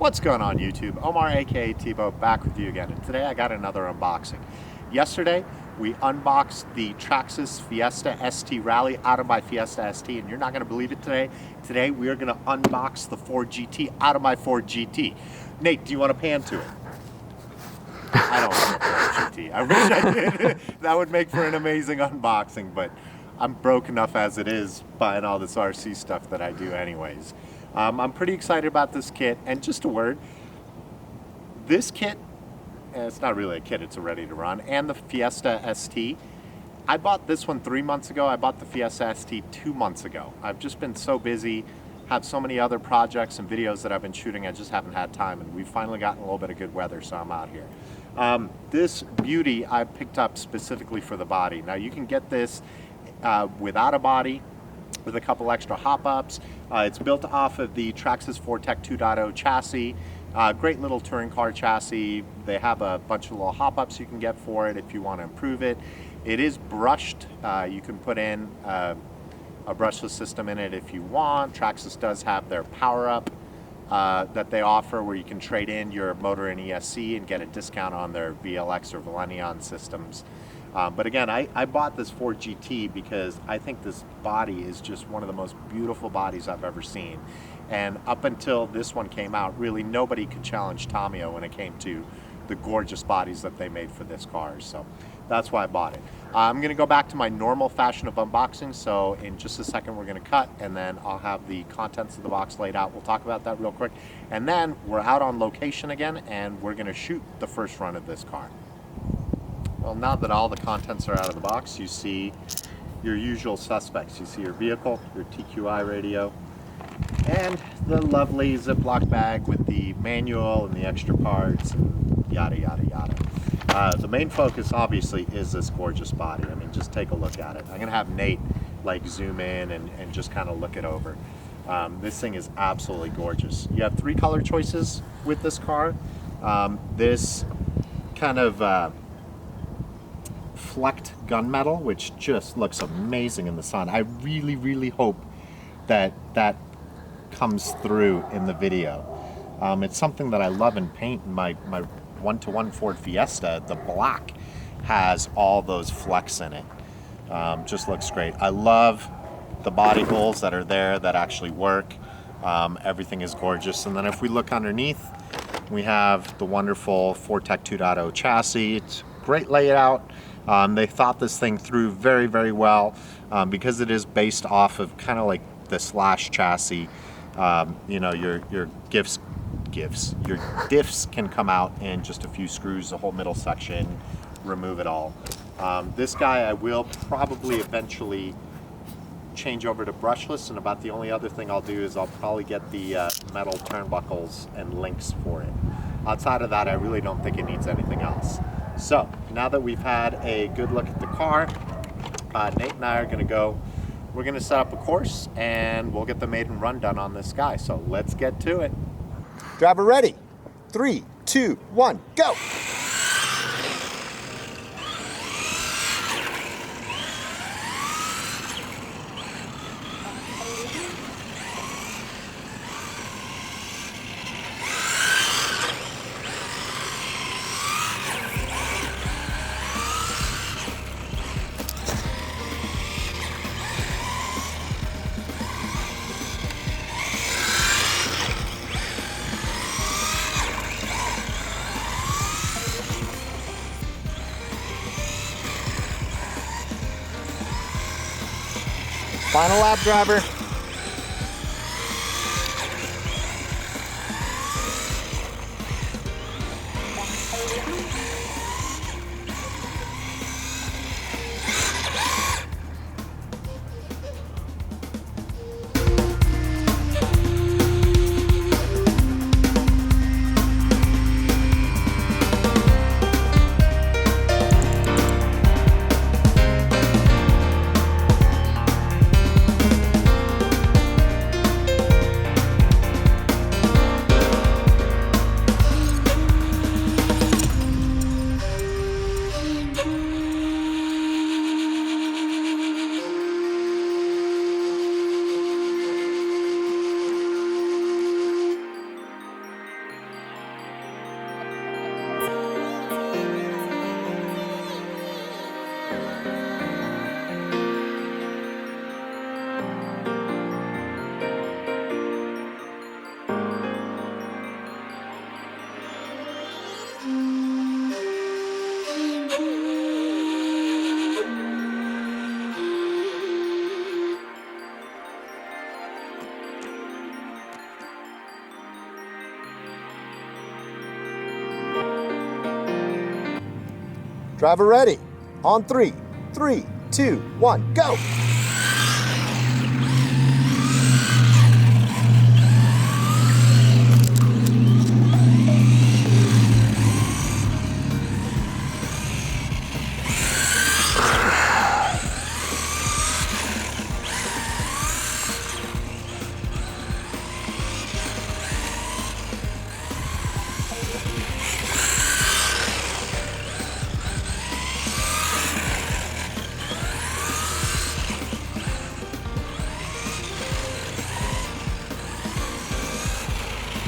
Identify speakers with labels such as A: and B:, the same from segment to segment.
A: What's going on YouTube? Omar aka Tebow back with you again, and today I got another unboxing. Yesterday we unboxed the Traxxas Fiesta ST Rally out of my Fiesta ST, and you're not going to believe it today. Today we are going to unbox the Ford GT out of my Ford GT. Nate, do you want to pan to it? I don't want a Ford GT. I wish I did. That would make for an amazing unboxing, but I'm broke enough as it is buying all this RC stuff that I do anyways. I'm pretty excited about this kit, and just a word, this kit, it's not really a kit, it's a ready to run, and the Fiesta ST, I bought this one 3 months ago. I bought the Fiesta ST 2 months ago. I've just been so busy, have so many other projects and videos that I've been shooting, I just haven't had time, and we've finally gotten a little bit of good weather, so I'm out here. This beauty I picked up specifically for the body. Now you can get this without a body, with a couple extra hop-ups. It's built off of the Traxxas 4-TEC 2.0 chassis. Great little touring car chassis. They have a bunch of little hop-ups you can get for it if you want to improve it. It is brushed. You can put in a brushless system in it if you want. Traxxas does have their power-up that they offer, where you can trade in your motor and ESC and get a discount on their VLX or Valenion systems. But again, I bought this Ford GT because I think this body is just one of the most beautiful bodies I've ever seen. And up until this one came out, really nobody could challenge Tomio when it came to the gorgeous bodies that they made for this car. So that's why I bought it. I'm going to go back to my normal fashion of unboxing. So in just a second, we're going to cut, and then I'll have the contents of the box laid out. We'll talk about that real quick. And then we're out on location again, and we're going to shoot the first run of this car. Well, now that all the contents are out of the box, you see your usual suspects. You see your vehicle, your TQI radio, and the lovely Ziploc bag with the manual and the extra parts, and yada, yada, yada. The main focus, obviously, is this gorgeous body. I mean, just take a look at it. I'm going to have Nate, like, zoom in and just kind of look it over. This thing is absolutely gorgeous. You have 3 color choices with this car. This kind of flecked gunmetal, which just looks amazing in the sun. I really, really hope that that comes through in the video. It's something that I love in paint. In my one-to-one Ford Fiesta, the black has all those flecks in it. Just looks great. I love the body holes that are there that actually work. Everything is gorgeous. And then if we look underneath, we have the wonderful 4-TEC 2.0 chassis. It's great layout. They thought this thing through very, very well, because it is based off of kind of like the slash chassis. You know, your diffs can come out in just a few screws, the whole middle section, remove it all. This guy I will probably eventually change over to brushless, and about the only other thing I'll do is I'll probably get the metal turnbuckles and links for it. Outside of that, I really don't think it needs anything else. So now that we've had a good look at the car, Nate and I are we're going to set up a course, and we'll get the maiden run done on this guy. So let's get to it. Driver ready. 3, 2, 1, go. Final lap, driver.
B: Driver ready. On 3, 3, 2, 1, go!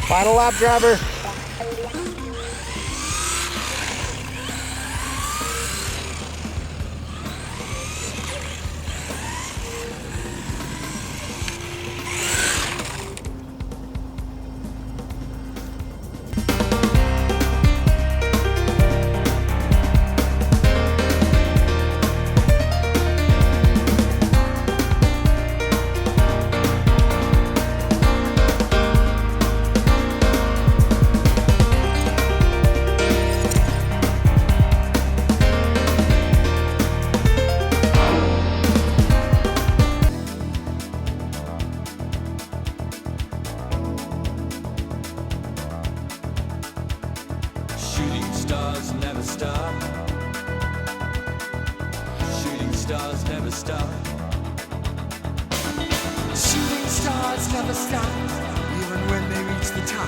B: Final lap, driver.
C: Shooting stars never stop. Shooting stars never stop. Shooting stars never stop, even when they reach the top.